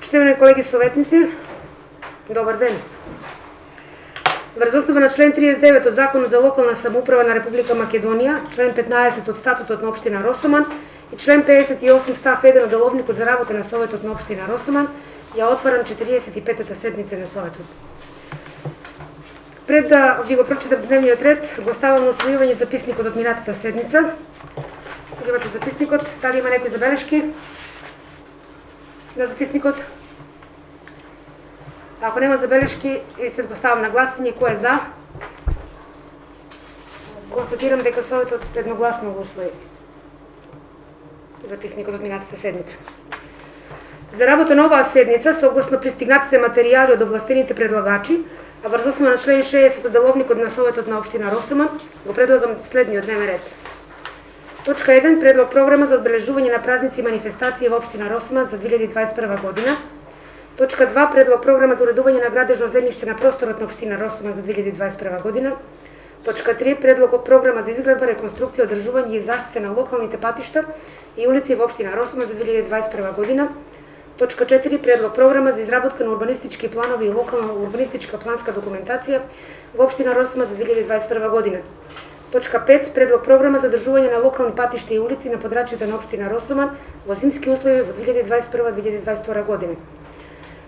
Почитувани колеги советници, добар ден. Врз основа на член 39 од Законот за локална самоуправа на Република Македонија, член 15 од Статутот на општина Росоман и член 58 став 1 од Деловникот за работа на Советот на општина Росоман, ја отварам 45-та седница на Советот. Пред да ви го прочитам дневниот ред, го ставам на усвојување записникот од минатата седница. Имате записникот, дали има некои забелешки на записникот? Ако нема забелешки, исто го ставам на гласање. Кој е за? Констатирам дека Советот едногласно го усвои записникот од минатата седница. За работа на оваа седница, согласно пристигнатите материјали од овластените предлагачи, а врз основа на член 60 од Деловникот на Советот на општина Росоман, го предлагам следниот дневен ред. Точка 1. Предлог програма за одбележување на празници и манифестации во општина Росоман за 2021 година. Точка 2. Предлог програма за уредување на градежно земјиште на просторот на општина Росоман за 2021 година. Точка 3. Предлог програма за изградба, реконструкција, одржување и заштита на локалните патишта и улици во општина Росоман за 2021 година. Точка 4. Предлог програма за изработка на урбанистички планови и локална урбанистичка планска документација во општина Росоман за 2021 година. Точка 5. Предлог програма за одржување на локални патишта и улици на подрачјето на општина Росоман во зимски услови во 2021-2022 година.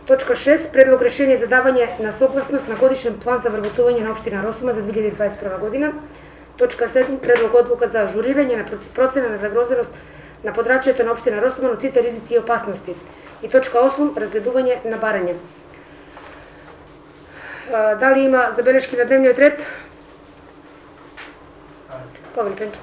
Точка 6. Предлог решение за давање на согласност на годишен план за вработување на општина Росоман за 2021 година. Точка 7. Предлог одлука за ажурирање на процена на загрозеност на подрачјето на општина Росоман од сите ризици и опасности. И точка 8. Разгледување на барање. Дали има забелешки на дневниот ред? Повели Пенчо.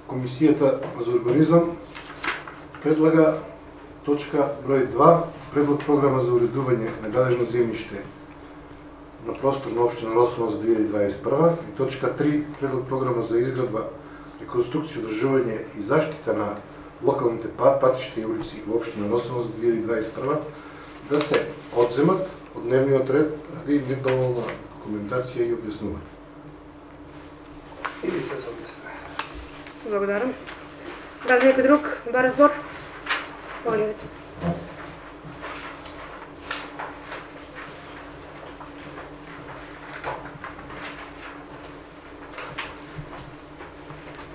Комисијата за урбанизам предлага точка број 2, предлог програма за уредување на градежно земјиште на простор на општина Росоман за 2021 и точка 3, предлог програма за изградба, реконструкција, одржување и заштита на локалните патишта и улици во општина Росоман за 2021 да се одземат од дневниот ред ради недоволна документација и објаснување. Илица за објаснување. Благодарам. Дали некој друг бара збор? Моля, Илица.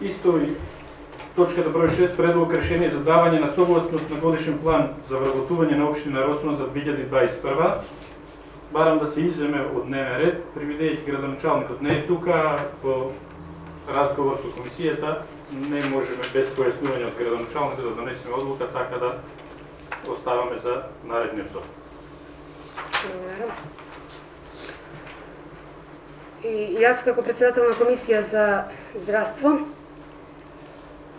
Исто и точката број 6, предлог решение за давање на согласност на годишен план за вработување на општина Росоман за 2021. Барам да се иземе од дневен ред, бидејќи градоначалникот не е тука, по разговор со комисијата не можеме без појаснување од градоначалникот да донесеме одлука, така да оставаме за наредниот сот. И јас како председател на комисија за здравство,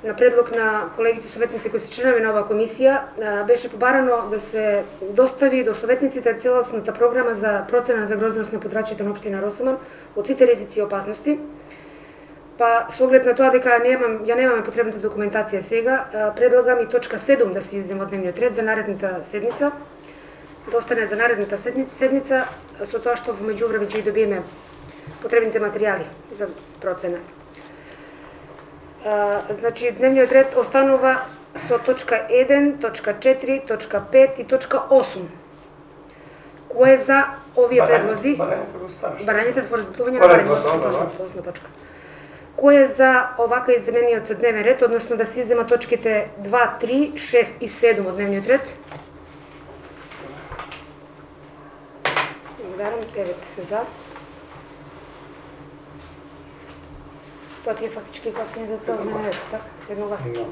на предлог на колегите советници кои се членови на оваа комисија, беше побарано да се достави до советниците целосната програма за процена на загрозеност на подрачјето на општина Росоман од сите ризици и опасности. Па, со оглед на тоа дека ја немаме потребната документација сега, предлагам и точка 7 да се изземе од дневниот ред за наредната седница. Да остане за наредната седница, со тоа што во меѓувреме ќе добиеме потребните материјали за процена. Значи, дневниот ред останува со точка 1, точка 4, точка 5 и точка 8. Кој е за овие предлози? Барањето во разгледување на барањето, точка. Кој е за овака изменениот дневен ред, односно да се иззема точките 2, 3, 6 и 7 од дневниот ред? Благодарам, 9 за. Тоа ти е фактички гласање за цел дневен ред, така? Едногласно.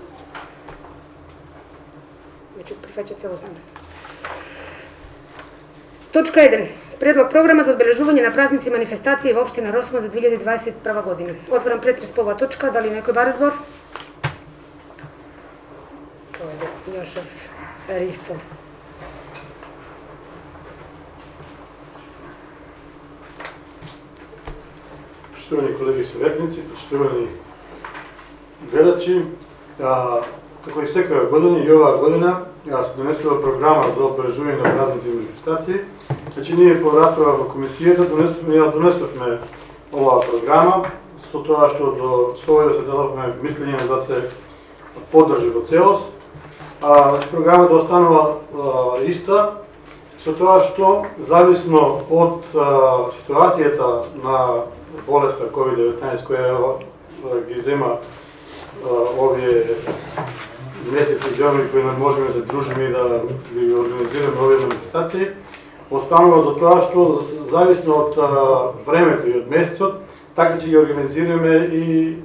Веќе прифаќа целосно. Точка 1. Предлог програма за одбележување на празници и манифестации во општина Росоман за 2021 година. Отварам претрес по оваа точка, дали некој бара збор? Тоа е Јошев Ристо. Почитувани колеги советници, почитувани гледачи, Како и секоја година и оваа година ја се донесува програма за обележување на празници и манифестации. Значи ние по расправа во комисијата донесовме оваа програма со тоа што со овој да се дадовме мислење да се поддржи во целост. Значи програмата останува иста со тоа што зависно од ситуацијата на болеста COVID-19 која ги зема овие месеци џанови кои не можеме да се дружиме и да ги организираме овие манифестации, останува до тоа што зависно од времето и од месецот, така ќе ги организираме и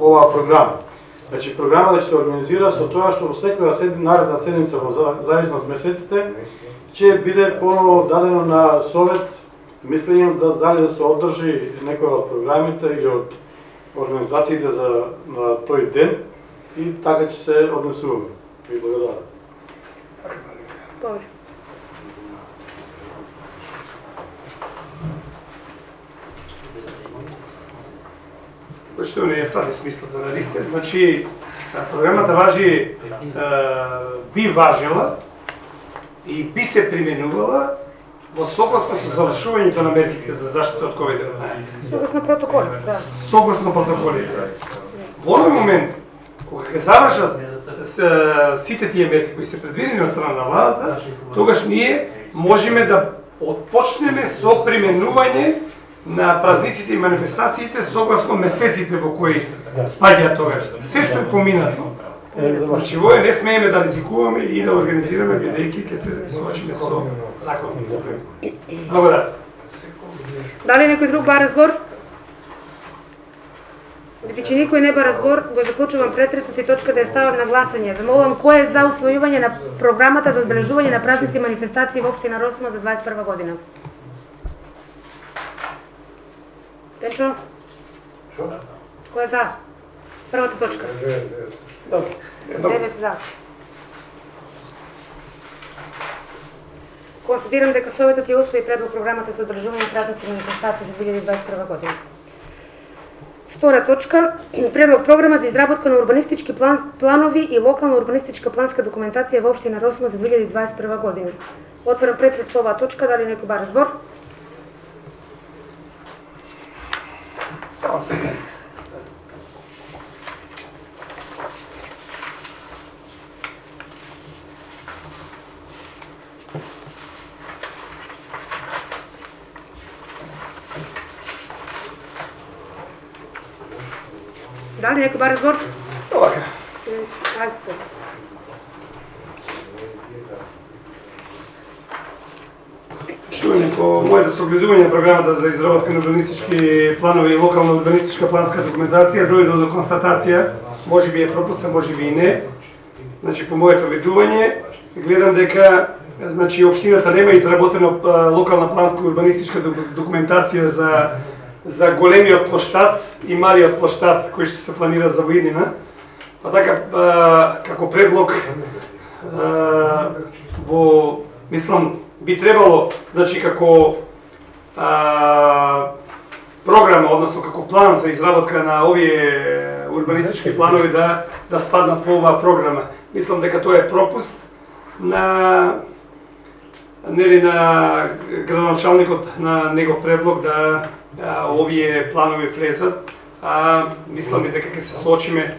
оваа програма. Значи програмата ќе се организира со тоа што во секоја наредна седница во зависно од месеците ќе биде поново дадено на совет мислење дали да се одржи некоја од програмите или од организациите на тој ден и така ќе се однесуваме. Ви благодарам. Добре. Што не е свади смислата на листе, значи програмата важи, би важила и би се применувала во согласно со завршувањето на мерките за заштита од COVID-19. Согласно протоколи, да. Согласно протоколите. Во овој момент, кога ќе завршат сите тие мерки кои се предвидени од страна на владата, тогаш ние можеме да отпочнеме со применување на празниците и манифестациите согласно месеците во кои спаѓаат тогаш. Се што е поминато. Значи, вој не смееме да ризикуваме и да организираме, бидејќи ќе се соочиме со законни проблеми. Благодарам. Дали некој друг бара збор? Бидејќи никој не бара збор, го заклучувам претресот и точка да ја ставам на гласање. Ве молам, кој е за усвојување на програмата за одбележување на празници и манифестации во општина Росма за 21 година? Пенчо? Кој е за? Првата точка. Добро. 9 за. Констатирам дека Советот ја усвои предлог програмата за одржување на празници и манифестации за 2021 година. Втора точка, предлог програма за изработка на урбанистички планови и локална урбанистичка планска документација во општина Росма за 2021 година. Отварам претрес по оваа точка, дали некој бара збор? Само секунд. Дали некој бара збор? Овака. Ајде. Чујме по моето согледување на програмата за изработка на урбанистички планови и локална урбанистичка планска документација, дојде до констатација, можеби е пропуснат, можеби и не. Значи по моето видување гледам дека значи општината нема изработена локална планска урбанистичка документација за големиот плоштад и малиот плоштад кои што се планира за воиднина. Па така како предлог во мислам би требало, значи како програма, односно како план за изработка на овие урбанистички планови да спаднат во оваа програма. Мислам дека тоа е пропуст на градоначалникот на негов предлог да овие планови влезат. Мислам дека ќе се соочиме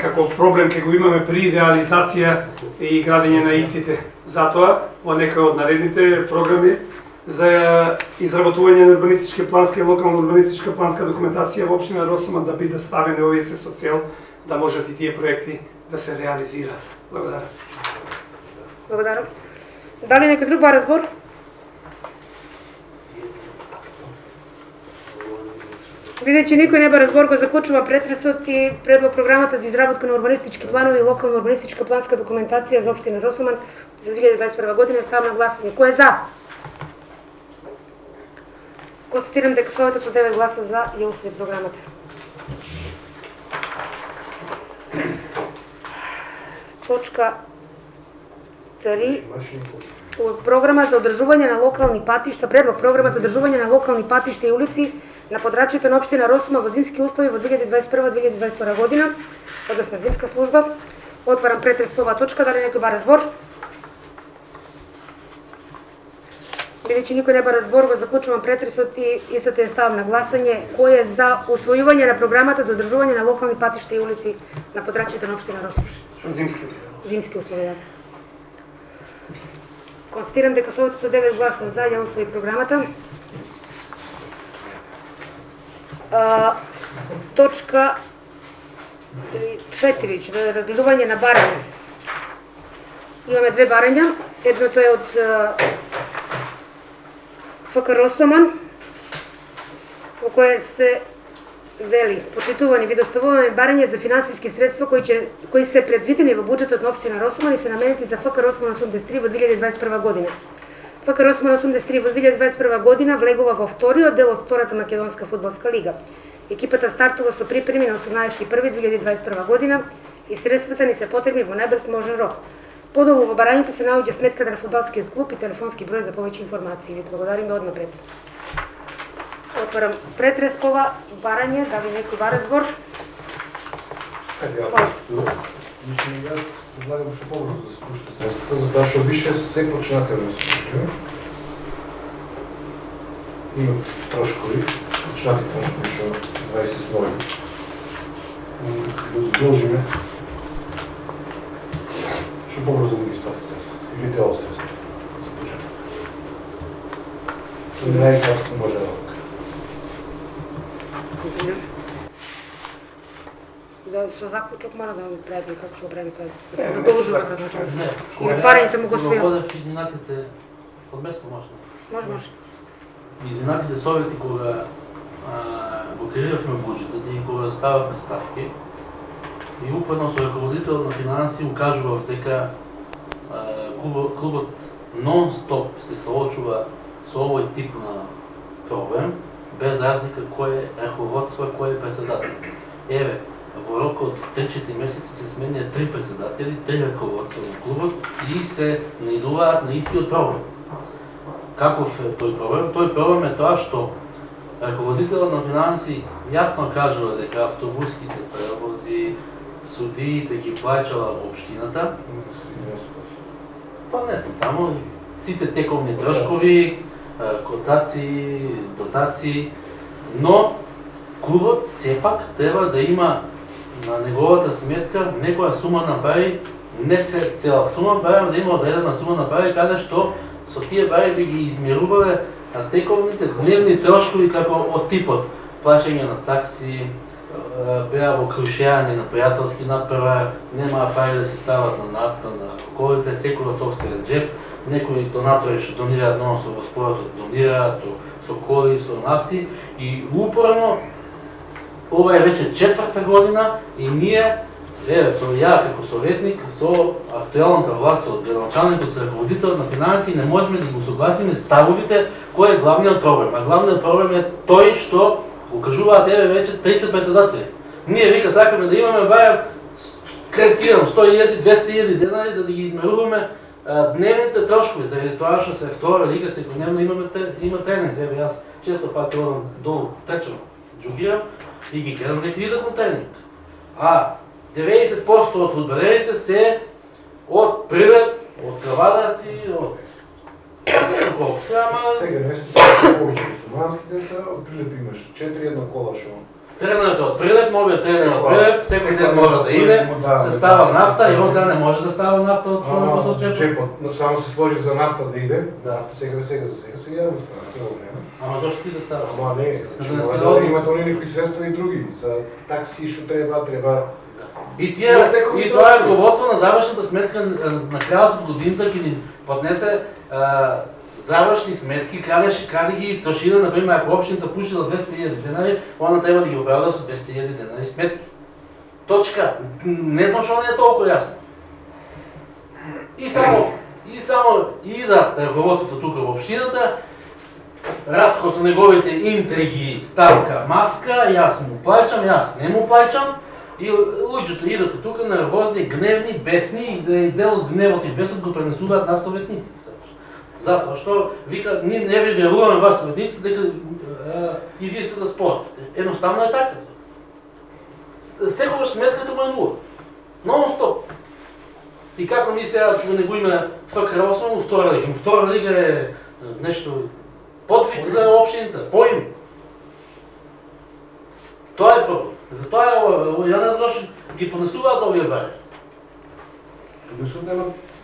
како проблем ќе го имаме при реализација и градење на истите. Затоа, во некој од наредните програми за изработување на урбанистички планска и локална урбанистичка планска документација во општина Росма да биде ставени овие се со цел да можат и тие проекти да се реализираат. Благодарам. Благодарам. Дали некој друг бара збор? Бидејќи никој не бара збор, го заклучува претресот и предлог програмата за изработка на урбанистички планови и локална урбанистичка планска документација за општина Росоман за 2021 година. Ставам на гласање. Кој е за? Констатирам дека Советот со 9 гласа за ја усвои програмата. Точка 3. Програма за одржување на локални патишта, предлог програма за одржување на локални патишта и улици на подрачјето на општина Росума во зимски услови во 2021-2022 година, односно зимска служба. Отварам претрес по оваа точка, дали некој бара збор? Бидејќи никој не бара збор, го заклучувам претресот и истата ја ставам на гласање. Кој е за усвојување на програмата за одржување на локални патишта и улици на подрачјето на општина Росума? Зимски услови. Зимски услови, да. Констатирам дека со 9 гласа за ја усвои програмата. Точка 4, разгледување на барање. Имаме две барања. Едното е од ФК Росоман, во кое се вели: почитувани, ви доставуваме барање за финансиски средства кои се предвидени во буџетот на општина Росоман и се наменети за ФК Росоман 83 во 2021 година. ФК Росоман 83 во 2021 година влегува во вториот дел од втората македонска фудбалска лига. Екипата стартува со припреми на 18.1.2021 година и средствата ни се потребни во најбрз можен рок. Подолу во барањето се наоѓа сметката на фудбалскиот клуб и телефонски број за повеќе информации. Ви благодариме однапред. Отварам претрес по ова барање, дали некој бара збор? Јас предлагам што побрзо да се пушти средствата, затоа што више се почнате да се пушти. Има трошкови, почнати трошкови што 20 снови. Да задолжиме што побрзо да ги исплати средствата, или дел средствата за почеток. Или најкратко може да Да, со заклучок мора да го правиме како ќе го правиме тоа. Да се задолжува предначално. И парањето му го својува. Водев изминатите од место може. Може. Изминатите совети кога го креиравме буџетот и кога стававме ставки и упорно со раководител на финанси укажував дека клубот нон-стоп се соочува со овој тип на проблем, без разлика кој е раководство, кој е председател. Еве, во рок од 3-4 месеци се сменија 3 председатели, 3 раководства на клубот и се наидуваат на истиот проблем. Каков е тој проблем? Тој проблем е тоа што раководителот на финанси јасно кажува дека автобуските превози, судиите ги плаќала општината. Па не знам, таму сите тековни трошкови, котации, дотации, но клубот сепак треба да има на неговата сметка некоја сума на пари, не се цела сума, барем да има одредена сума на пари, каде што со тие пари би ги измерувале тековните дневни трошкови како од типот плаќање на такси, беа во крушење на пријателски надпревар, немаа пари да се стават на нафта, на колите, секој од сопствен джеп, некои донатори што донираат нонсо во спортот, донираат со коли, со нафти и упорно ова е веќе 4-та година и ние, со ја како советник, со актуелната власт, од градоначалникот, со раководителот на финанси, не можеме да го согласиме ставовите кој е главниот проблем. А главниот проблем е тој што го кажуваат еве веќе 3 председатели. Ние вика сакаме да имаме барем кредитирам 100.000, 200.000 денари за да ги измеруваме дневните трошкови, заради тоа што се втора лига секојдневно има тренинг. Еве јас често пак одам долу, трчам, џогирам и ги гледам дека идат на тренинг. А 90% од фудбалерите се од Прилеп, од Кавадарци, од колку се, ама... Сега не се повеќе мусулмански деца, од Прилеп имаш 4-1 кола шо. Тренерот од Прилеп, новиот тренер од Прилеп, секој ден мора да иде, се става нафта и он сега не може да става нафта од чуването од джепот. Но само се сложи за нафта да иде, нафта сега јавно става, тоа време. Ама зашто ти да става? Ама не, мора да имат они некои средства и други, за такси што треба... И тоа е раководство на завршната сметка на крајот од годината ќе ни поднесе завршни сметки, краде ги изтрошира, например, ако општината пушила 200.000 денари, она треба да ги оправда со 200.000 денари сметки. Точка. Не знам што не е толку јасно. И само ида раководството тука во општината, Радко со неговите интриги, ставка, мавка, јас му плаќам, јас не му плаќам, и луѓето идат тука нервозни, гневни, бесни и дел од гневот и бесот го пренесуваат на советниците. Затоа што вика, ние не ви веруваме вас советниците дека и вие сте за спорт. Едноставно е така. Секогаш сметката му е нула. Нон-стоп. И како ние сега да не го има ФКР 8, но Втора лига. Но Втора лига е нещо подвиг за общините, поим. Тоа е проблем. Затоа ја не знам ги поднесуваат овие бари.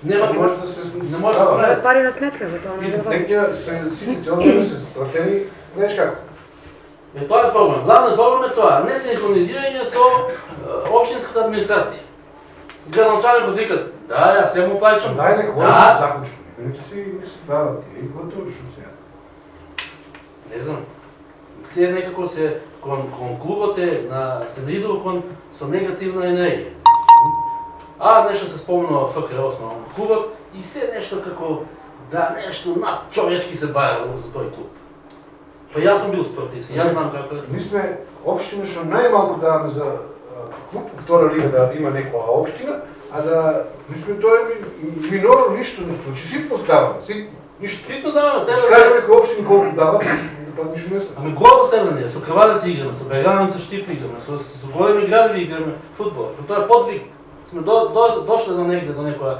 Не може да се става. Имат пари на сметка за тоа, не верувам. Некија сите цел време се свртени, знаеш како? Тоа е проблем. Главниот проблем е тоа, не синхронизирање со општинската администрација. Градоначалникот викат, да, јас се му плаќам. Дај нека говори Да. за заклучок. Не си дава, окей, готово што сега. Не знам. Се некако се кон клубот се наидува кон со негативна енергија. Нешто се спомнува ФКР основно клубот и се нешто како да нешто над човечки се баја за тој клуб. Па јас сум бил спортист, јас знам како е. Ние сме општина што најмалку даваме за клуб во Втора лига да има некоја општина, а да мислиме тоа е минорно ништо не случи. Ситно даваме, ништо. Ситно даваме, тебе Кажа некој општини колку дават, да пат ништо не се. Ами гордост е на неја, со Крвалеци играме, со Беганица Штип играме, со големи градови играме фудбал. Тоа е подвиг. Сме дошли до негде, до некоја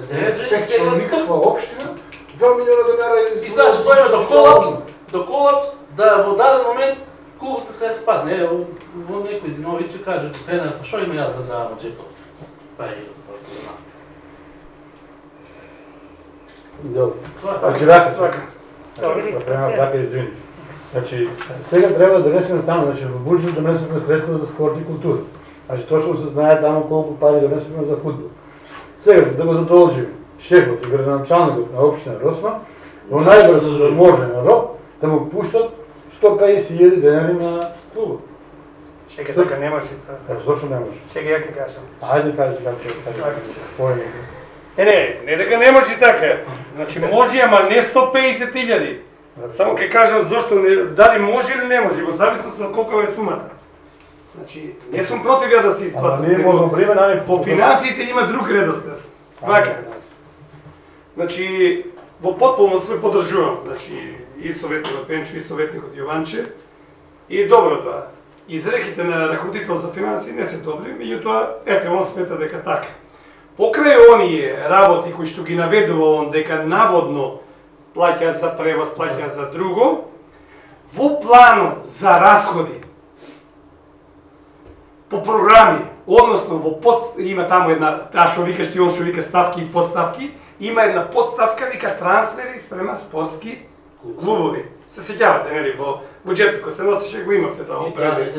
дереджа и сега никаква општина, 2 милиона денара и сега што дојме до колапс, да во даден момент клубот се распадне. Во некој Динович ќе каже, тренер, па што има јас да давам од джепот? Тоа е Добро. тоа. Значи така, извини. Значи, сега треба да донесеме само, значи во буџетот донесеме средства за спорт и култура. Значи точно се знае таму колку пари донесеме за фудбал. Сега да го задолжиме шефот и градоначалникот на општина Росман во најбрзо можен рок да му пуштат 150.000 денари на клубот. Чекај, така не може така. Зошто не може? Чекај, ја ќе кажам. Ајде кажи како ќе кажи. Појме. Не дека не може така. Значи може, ама не 150.000. Само ќе кажам зошто дали може или не може, во зависност од колку е сумата. Значи, не сум против ја да се исплати. Ние можеме време на По финансиите има друг редослед. Вака. Значи, во потполност ме поддржувам, значи и советникот Пенчо и советникот Јованче. И добро тоа. Изреките на раководител за финансии не се добри, меѓутоа, ете, он смета дека така. Покрај оние работи кои што ги наведува он дека наводно плаќаат за превоз, плаќаат за друго, во планот за расходи по програми, односно има таму една, таа што викаш ти, он што вика ставки и подставки, има една подставка вика трансфери спрема спортски клубови. Се сеќавате, нели, во буџетот кој се носеше го имавте тоа пред.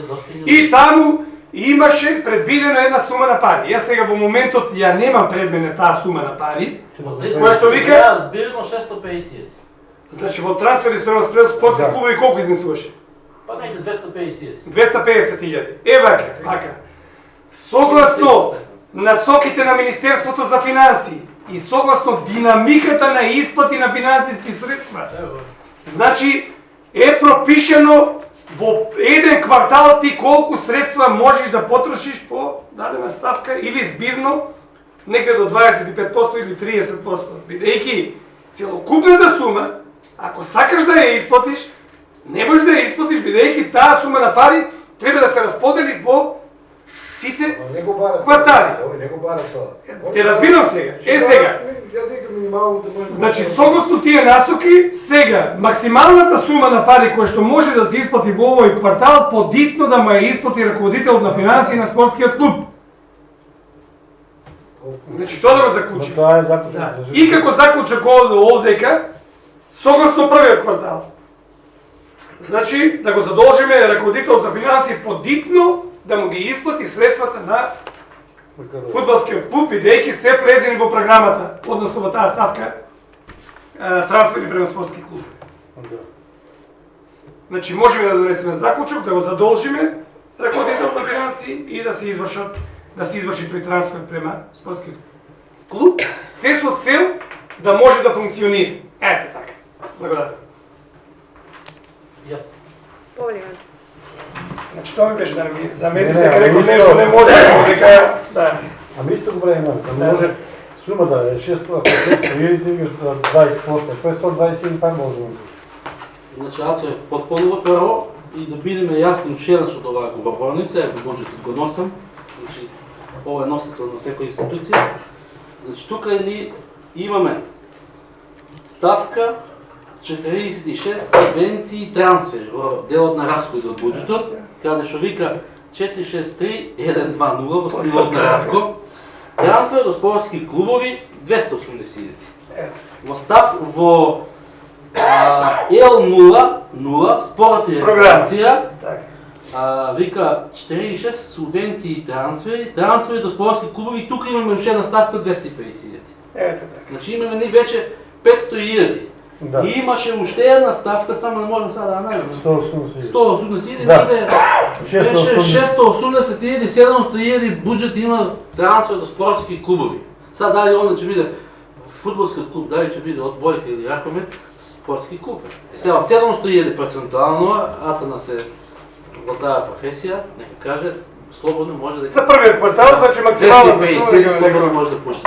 И таму имаше предвидено една сума на пари. Јас сега во моментот ја немам пред мене таа сума на пари. Која што вика? Јас збирно 650. Значи во трансфери спрема спортски клубови колку изнесуваше? Па негде 250. 250.000. Вака. Согласно насоките на Министерството за финансии и согласно динамиката на исплати на финансиски средства, значи е пропишено во еден квартал ти колку средства можеш да потрошиш по дадена ставка или збирно негде до 25% или 30%. Бидејќи целокупната сума, ако сакаш да ја исплатиш, не можеш да ја исплатиш бидејќи таа сума на пари треба да се расподели во сите квартали. Не го бара тоа. Те разбирам сега. Сега. Ја дека минимално да Значи, согласно тие насоки, сега, максималната сума на пари која што може да се исплати во овој квартал, подитно да му ја исплати раководителот на финансии на спортскиот клуб. Значи, тоа да го заклучи. Тоа е заклучок. Да. И како заклучок овдека, согласно првиот квартал. Значи, да го задолжиме раководител за финансии подитно да му ги исплати средствата на фудбалскиот клуб, бидејќи се влезени во програмата, односно во таа ставка, трансфери према спортски клуб. Значи, можеме да донесеме заклучок, да го задолжиме раководител на финансии и да се изврши тој трансфер према спортскиот клуб, се со цел да може да функционира. Ете така. Благодарам. Јас. Повеќе. Значи, тоа ми беше да ми заметите, Не, дека ама некој исто- нешто не може, дека да. Ами исто го правиме, Да. да може сумата е 600, ако видите ги 20%, 521 пак може да му пушти. Значи, Ацо е потполува прво и да бидеме јасни ушеднаш од оваа говорница, ако буџетот го носам, значи, ова е носител на секоја институција. Значи, тука ни имаме ставка 46 субвенции и трансфери во делот на расходи од буџетот, каде што вика 463-120 во стилот на Радко. Трансфер до спортски клубови 280.000. Во L00 спорт и рекреација вика 46 субвенции и трансфери до спортски клубови, тука имаме уште една ставка 250.000. Ето така. Значи имаме ни веќе 500.000. Да. И имаше уште една ставка, само не можем сега да најдем. 180.000. 180.000, Да. негде беше 680.000, 700.000 буџет има трансфер до спортски клубови. Сега дали онда ќе биде фудбалскиот клуб, дали ќе биде одбојка или Јакомет, спортски клуб. Сега од 700.000 процентуално, Атанас е во таа професија, нека каже, слободно може да... За првиот квартал, значи максималната сума да ги слободно може да пушти.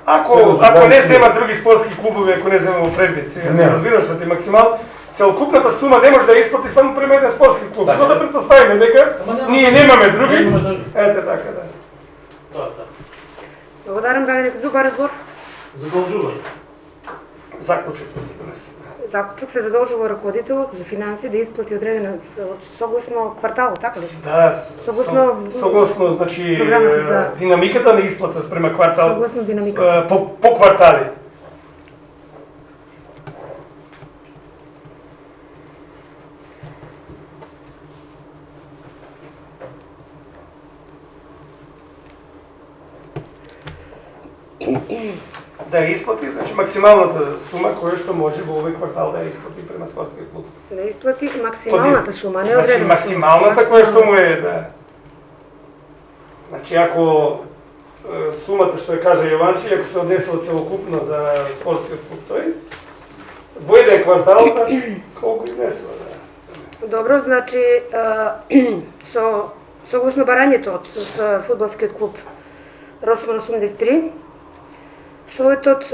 Ако не зема други спортски клубови, ако не зема во предвид, сега не разбираш да ти максимал, целокупната сума не може да исплати само према еден спортски клуб. Но да претпоставиме дека ние немаме други. Ете така, да. Тоа е така. Благодарам. Дали некој друг разбор? Задолжување. Заклучок да се донесе. Заклучок се задолжува раководителот за финансии да исплати одредена согласно кварталот, така ли? Да, Согласно- согласно значи Програмата за- динамиката на исплата спрема квартал. Согласно динамиката. По квартали. Да ја исплати, значи максималната сума која што може во овој квартал да ја исплати према спортскиот клуб. Да исплати максималната сума, не Значи одредена сума. максималната која што му е, да. Значи ако сумата што ја кажа Јованчи, ако се однесува целокупно за спортскиот клуб тој, во еден квартал, значи колку изнесува, да. Добро, значи согласно барањето од фудбалскиот клуб Росман 83, Советот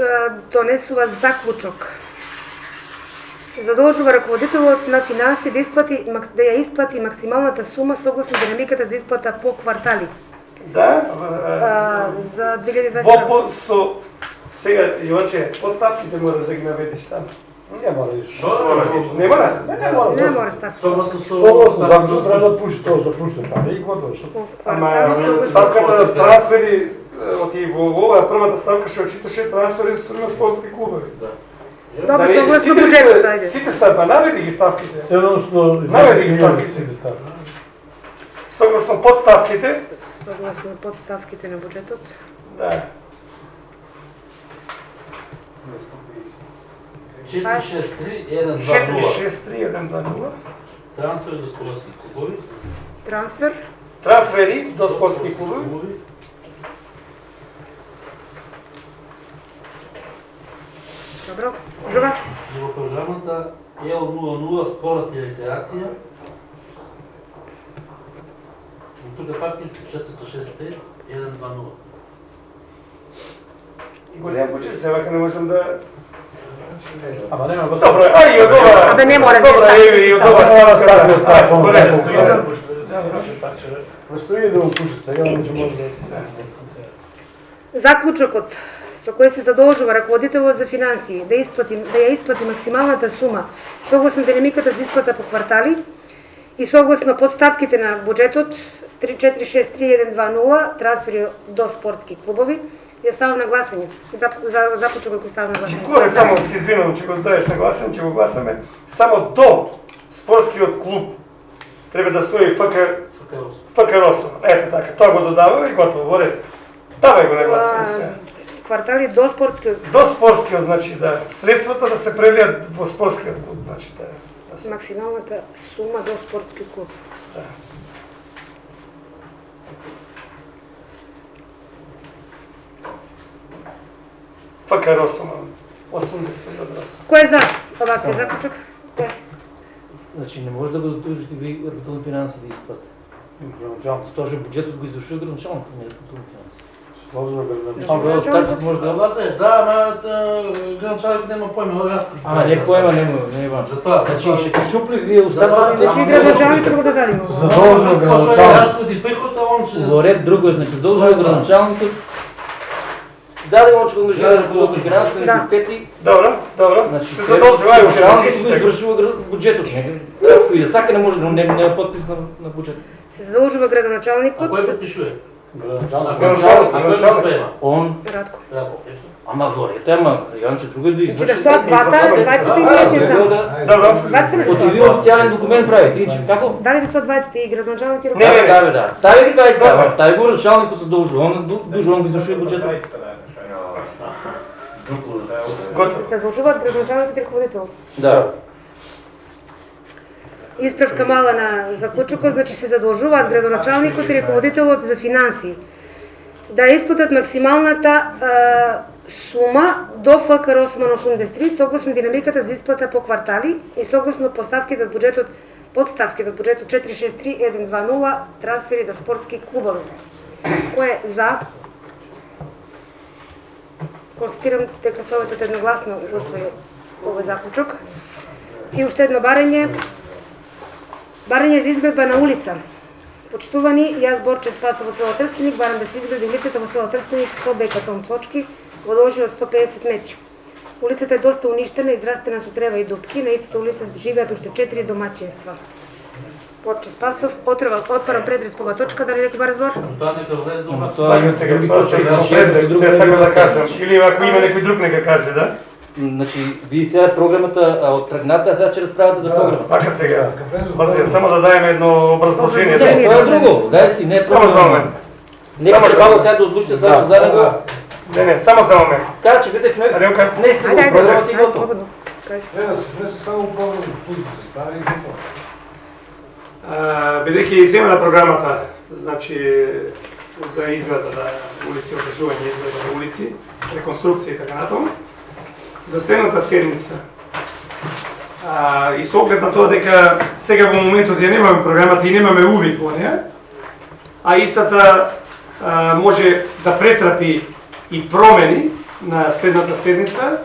донесува заклучок. Се задолжува раководителот на финансии да ја исплати максималната сума согласно динамиката за исплата по квартали. Да, За 2020 во сега Јованче, поставките мораш да ги наведеш таму. Не мора да иш. Не мора? не мора ставка. Согласно Согласно законот треба да пуши тоа, запушти пара и готово. Што? По квартали Ама согласно ставката трансфери, оти во оваа првата ставка што очиташе трансфери на спортски клубови. Да. Добро, Дали согласно сите ли буџетот, се- ајде. Сите ставки, наведи ги ставките. 700 Наведи ги ставките. сите ставки. Согласно подставките, Согласно подставките на буџетот. да. 463-120. 463-120. Трансфер до спортски клубови. Трансфер. Трансфери до спортски клубови. Добро. Друга. И во програмата L00 спорт и рекреација. Тука пак е 463-120. И голем буџет, се вака не можам да... Ама нема го. Добро, ај и од ова... Абе, не мора да Добро, стави. и од ова ставка. Ставка, Голем, голем. голем. Престои да го пуши сега, не може да. Заклучокот со кој се задолжува раководителот за финансии да ја исплати максималната сума согласно динамиката за исплата по квартали и согласно подставките на буџетот 3463-120 трансфери до спортски клубови, ја ставам на гласање. Заклучокот кој ставам на гласање. Горе само се извинувам, че го даеш на гласен, че го гласаме. Само до спортскиот клуб треба да стои ФК Росман. Ете така, тоа го додава и готово, во ред. Давај го на гласање сега. Квартали до спортскиот До спортскиот, значи да, средствата да се прелијат во спортскиот клуб, значи да се... максималната сума до спортски клуб. ФК Росман, 80 од Росман. Кој е за овакви заклучок? Кој? Значи не може да го задължите ви ръководително финанси да изплати. Тоа што буџетот го извршува граничалното, не ръководително финанси. Може да бъде. Ама остатък може да... Лазе, да, ама градоначалник нема поима, рядко. Ама не поема, не Иван. Затова. Значи ще шупли вие остатък. Значи градоначалникът да го дадем. Задължено градоначалник. Разходи, прихода, он ще... Лорет друго е, значи задължено градоначалникът. Даде он ще ангажира ръководно финансово и Да. пети. Добро. Значи Се задължава и градоначалникът го извършува бюджетът. И да всяка не може да не подпис на бюджет. Се задължува градоначалникът. А кой подпишуе? Градоначалник. А кой го спема? Он, Радко. Рядко, ето. ама Лорет, ама Янче друго е да Значи да извърши. стоят двата, 20 и деца. Добро. 20 От ви официален документ правите. И че како? Дали да стоят 20 и градоначалник и Не, ръководител. Да. Стави ги 20, стави го началникът се дължи. Он го извършва бюджета. Готово. Се задължуват градоначалникът и ръководител. Да. Исправка мала на заклучука, значи се задължуваат градоначалникот и ръководителот за финанси да изплатат максималната сума до ФКР 883 согласно динамиката за изплата по квартали и согласно подставките од бюджетот 463120 трансфери до спортски клубови. Кој е за? Констатирам дека Советот едногласно го усвои овој заклучок. И уште едно барање. Барање за изградба на улица. Почитувани, јас Борче Спасов од село Трстеник, барам да се изгради улицата во село Трстеник со бекатон плочки во должина од 150 метри. Улицата е доста уништена, израстена со трева и дупки. На истата улица живеат уште 4 домаќинства. Борче Спасов, отварам предрез по оваа точка, дали некој ба разбор? Тоа нека влезе Ама во... тоа Така сега, тоа сега Значи, предлог, друго се е сакам да друго. кажам. Или ако има некој друг нека каже, да? Значи, вие сега програмата оттръгнате, а сега че разправяте за програмата. Така сега. Базе, само да даем едно образложение. Не, това е друго. Дай си, не е Само за програма. момент. Нека Само за трябва момент. сега да отлучите сега заедно. Не, само за момент. Така че видите в него. Релка. Не си го Ајде, програмата и ајде, готово. слободно. Кажи. Трябва да се внесе само програма, тук да се стави и готово. Бидејќи иземена програмата, значи за изграда на улици, одржување изграда на улици, реконструкција и така натаму, за следната седница. И со оглед на тоа дека сега во моментот ја немаме програмата и немаме увид во неа, а истата може да претрапи и промени на следната седница,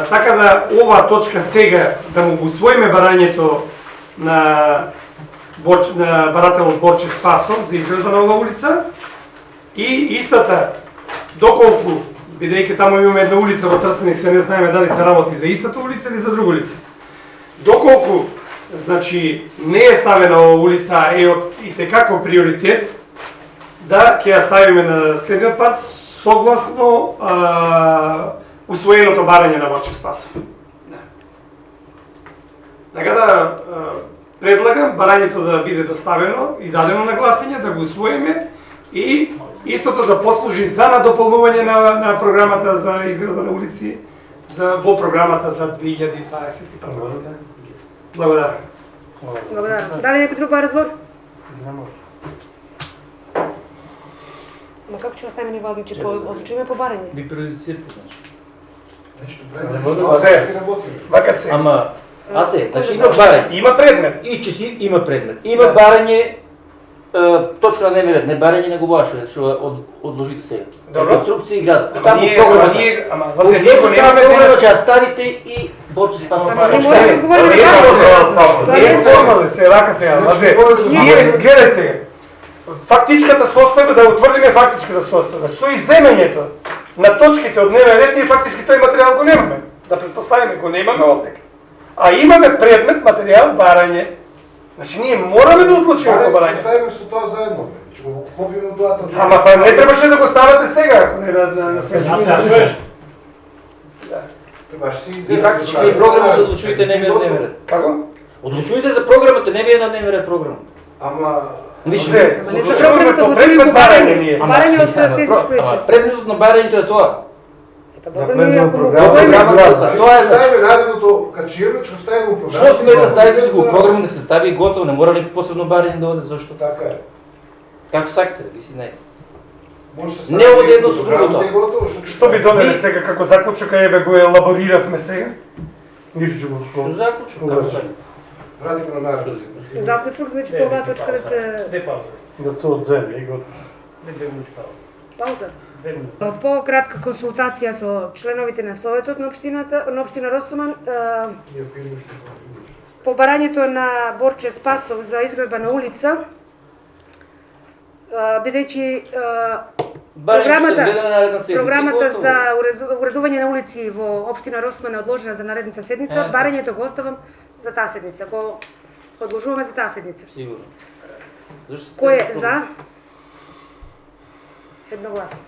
така да оваа точка сега да му го усвоиме барањето на барателот Борче Спасов за изградба на оваа улица и истата, доколку, бидејќи таму имаме една улица во Трстеник, се не знаеме дали се работи за истата улица или за друга улица. Доколку, значи, не е ставена оваа улица, е од итекако приоритет, да ќе ја ставиме на следниот пат согласно усвоеното барање на Борче Спасов. Така да предлагам барањето да биде доставено и дадено на гласање, да го усвоиме и истото да послужи за надополнување на програмата за изграда на улици во програмата за 2021 година. Благодарам. Благодарам. Дали некој друг ба разбор? Ма како ќе оставиме ниво, значи одлучиме по барање? Ви приоритизирате, значи. Нещо Не правим, може защото да- ще работим. Вака се. Ама, Аце, значи има барање. Има предмет. И че си има предмет. Има барање, точка на дневен ред, не барање не го ваше, што одложите сега. Добро. Реконструкција и град. Ама Таму ние, програмата. Лазе, ние го немаме програма денес. ќе ја ставите и Борче Спасов. Ама не Што може е? да одговори на Не е барање. спорно, не е спорно, бе, се вака сега, Лазе. Ние, гледај сега, фактичката состојба, да утврдиме фактичката состојба. Со иземењето на точките од дневен ред, ние фактички тој материјал го немаме. Да предпоставиме, го немаме овде. А имаме предмет, материјал, барање. Значи, ние мораме да отлучиме по Ще барање. оставим со тоа заедно, бе. Ќе го копиме од тоа точка. Ама па не требаше да го ставате сега, ако не на сега. Trebаш си И иземеш. фактички и програмата одлучувате не вие дневен ред. Како? Одлучувате за програмата, не вие на дневен ред програмата. Ама... Виж, Лазе, Ама не за одлучуваме програмата, по одлучуваме предмет по барање ние. барање од физичко лице. Ама предметот на барањето е тоа. Добро, ние ако му Програма, говориме, Програмата, тоа е значи. Ставиме наредното, кога ќе имаме, ќе оставиме го програма. Што сме да ставите си го програма да се стави и готово, не мора никакво посебно барање да оде, зашто? Така е. Како сакате, ви си не. Може се Не оде едно со програмата другото. е готово, Што би донеле сега како заклучок, еве го елабориравме сега? Нищо, че го Што заклучок, како сакате? Вратиме на нашата. заклучок, значи по оваа точка да се... Да се отземе и го... Пауза. По-кратка консултација со членовите на Советот на општина Росоман, по барањето на Борче Спасов за изградба на улица, бидејќи програмата за уредување на улици во општина Росоман е одложена за наредната седница, барањето го оставам за таа седница, го одложуваме за таа седница. Сигурно. Кој е за? Едногласно.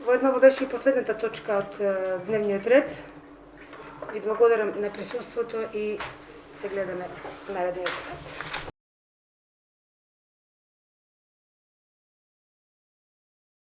Воедно беше и последната точка од дневниот ред. Ви благодарам на присуството и се гледаме наредниот пат.